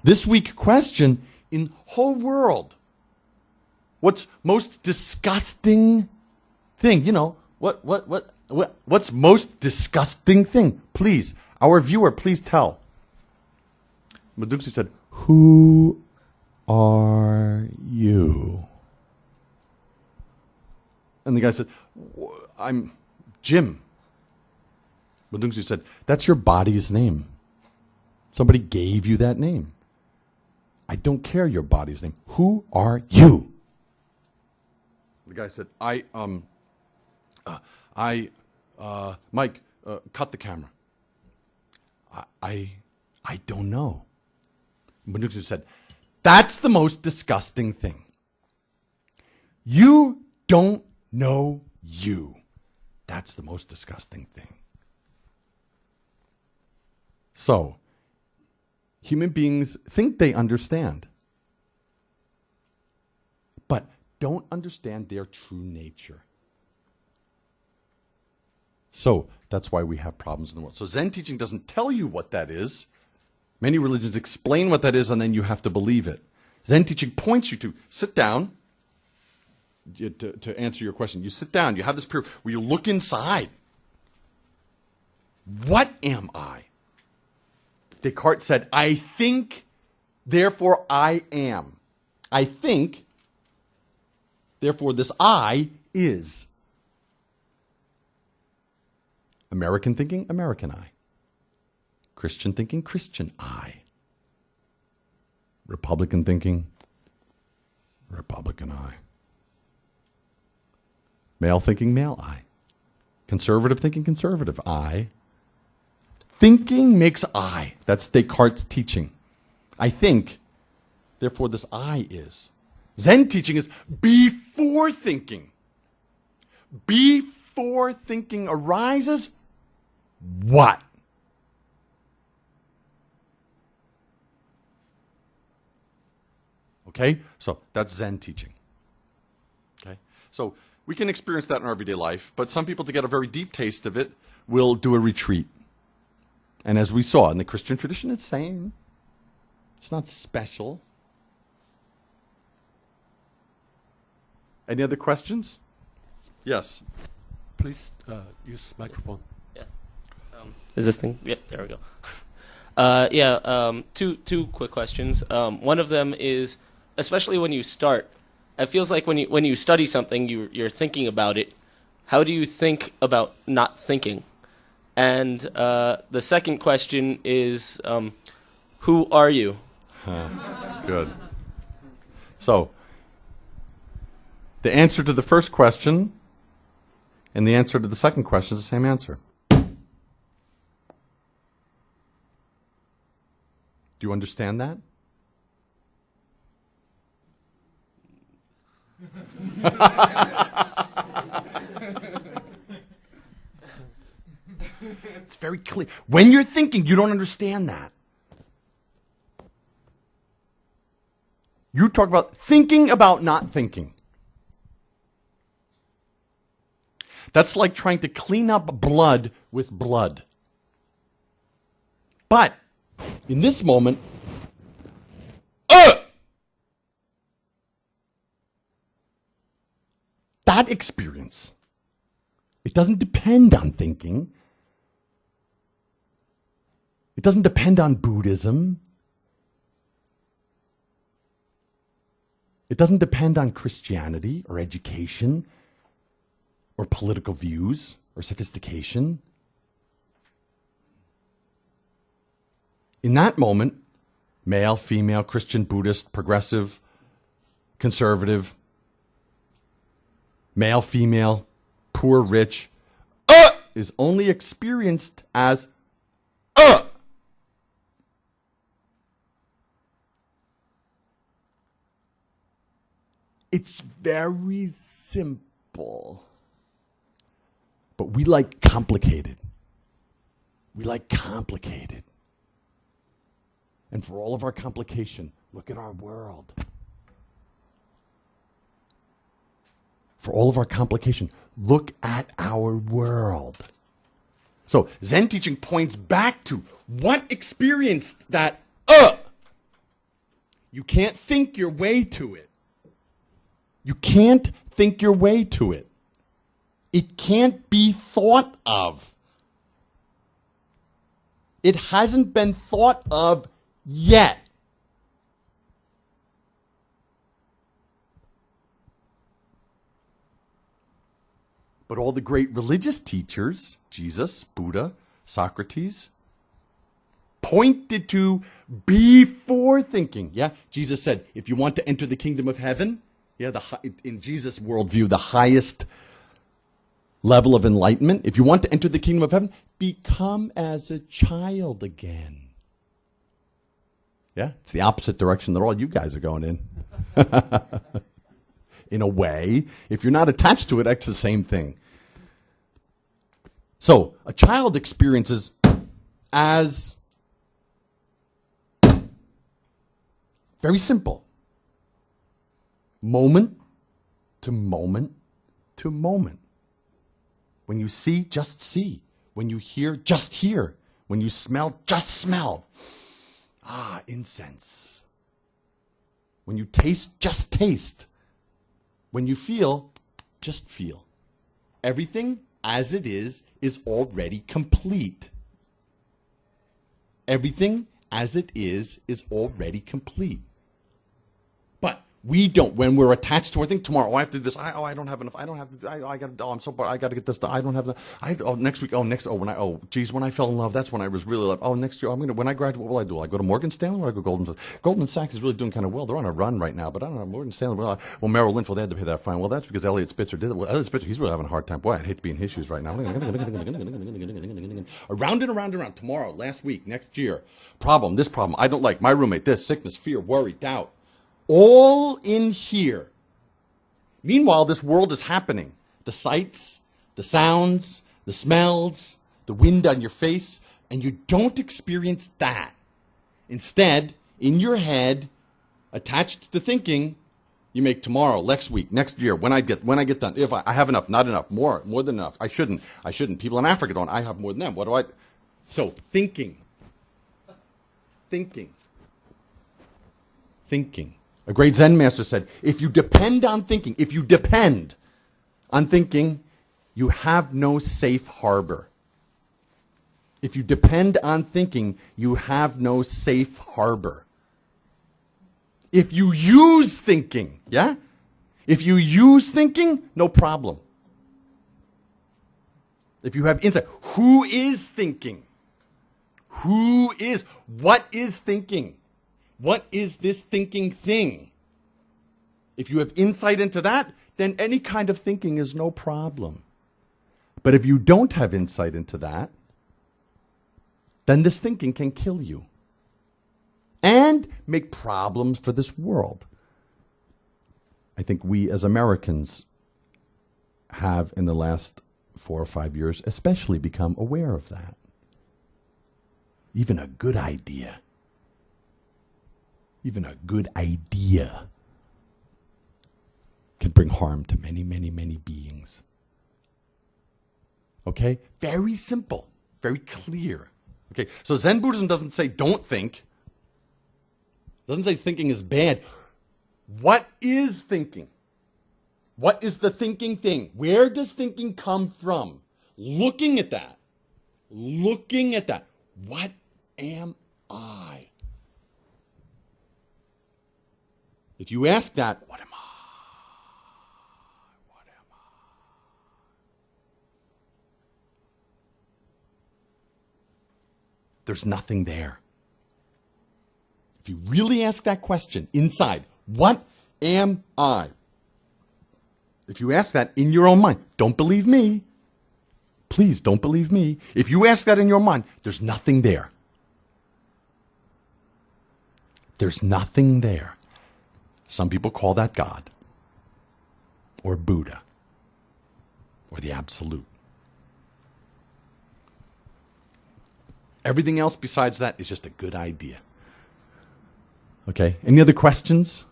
This week question in whole world. What's most disgusting thing? You know, what's most disgusting thing? Please, our viewer, please tell. Meduksi said, who are you? And the guy said, I'm Jim. Meduksi said, that's your body's name. Somebody gave you that name. I don't care your body's name. Who are you? The guy said, Mike, cut the camera. I don't know. Meduksi said, that's the most disgusting thing. You don't know you. That's the most disgusting thing. So, human beings think they understand, but don't understand their true nature. So, that's why we have problems in the world. So, Zen teaching doesn't tell you what that is. Many religions explain what that is, and then you have to believe it. Zen teaching points you to sit down. To answer your question, you sit down, you have this period where you look inside. What am I? Descartes said, I think, therefore I am. I think, therefore this I is. American thinking, American I. Christian thinking, Christian I. Republican thinking, Republican I. Male thinking, male I. Conservative thinking, conservative I. Thinking makes I. That's Descartes' teaching. I think, therefore this I is. Zen teaching is before thinking. Before thinking arises, what? Okay? So that's Zen teaching. Okay? So we can experience that in our everyday life, but some people, to get a very deep taste of it, will do a retreat. And as we saw in the Christian tradition, it's the same. It's not special. Any other questions? Yes. Please use microphone. Yeah. Is this thing? Yep, there we go. Two quick questions. One of them is, especially when you start, it feels like when you study something, you're thinking about it. How do you think about not thinking? And the second question is, who are you? Good. So, the answer to the first question and the answer to the second question is the same answer. Do you understand that? It's very clear. When you're thinking, you don't understand that. You talk about thinking about not thinking. That's like trying to clean up blood with blood. But in this moment, that experience, it doesn't depend on thinking. It doesn't depend on Buddhism. It doesn't depend on Christianity or education or political views or sophistication. In that moment, male, female, Christian, Buddhist, progressive, conservative, male, female, poor, rich, is only experienced as It's very simple. But we like complicated. We like complicated. And for all of our complication, look at our world. For all of our complication, look at our world. So Zen teaching points back to what experienced that You can't think your way to it. You can't think your way to it. It can't be thought of. It hasn't been thought of yet. But all the great religious teachers, Jesus, Buddha, Socrates, pointed to before thinking. Yeah, Jesus said, if you want to enter the kingdom of heaven, in Jesus' worldview, the highest level of enlightenment, if you want to enter the kingdom of heaven, become as a child again. Yeah, it's the opposite direction that all you guys are going in. In a way, if you're not attached to it, it's the same thing. So, a child experiences as very simple. Moment to moment to moment. When you see, just see. When you hear, just hear. When you smell, just smell. Ah, incense. When you taste, just taste. When you feel, just feel. Everything as it is already complete. Everything as it is already complete. But we don't, when we're attached to our thing, tomorrow, I have to do this, I don't have enough, I don't have to, I got to, I'm so bored, I got to get this done, I don't have the, next week, when I fell in love, that's when I was really loved, next year, when I graduate, what will I do? I go to Morgan Stanley or I go Goldman Sachs? Goldman Sachs is really doing kind of well, they're on a run right now, but I don't know, Morgan Stanley, well, Merrill Lynch, they had to pay that fine, well, that's because Elliot Spitzer did it, well, Elliot Spitzer, he's really having a hard time, boy, I'd hate to be in his shoes right now. Around and around and around, tomorrow, last week, next year, this problem, I don't like, my roommate, this, sickness, fear, worry, doubt. All in here. Meanwhile, this world is happening. The sights, the sounds, the smells, the wind on your face, and you don't experience that. Instead, in your head, attached to thinking, you make tomorrow, next week, next year, when I get done, if I have enough, not enough, more than enough. I shouldn't. People in Africa don't. I have more than them. What do I? So thinking. A great Zen master said, if you depend on thinking, you have no safe harbor. If you depend on thinking, you have no safe harbor. If you use thinking, no problem. If you have insight, who is thinking? What is thinking? What is this thinking thing? If you have insight into that, then any kind of thinking is no problem. But if you don't have insight into that, then this thinking can kill you and make problems for this world. I think we as Americans have, in the last 4 or 5 years, especially become aware of that. Even a good idea can bring harm to many, many, many beings. Okay? Very simple, very clear. Okay, so Zen Buddhism doesn't say don't think. Doesn't say thinking is bad. What is thinking? What is the thinking thing? Where does thinking come from? Looking at that. What am I? If you ask that, what am I? There's nothing there. If you really ask that question inside, what am I? If you ask that in your own mind, don't believe me. Please don't believe me. If you ask that in your mind, there's nothing there. There's nothing there. Some people call that God, or Buddha, or the Absolute. Everything else besides that is just a good idea. Okay, any other questions?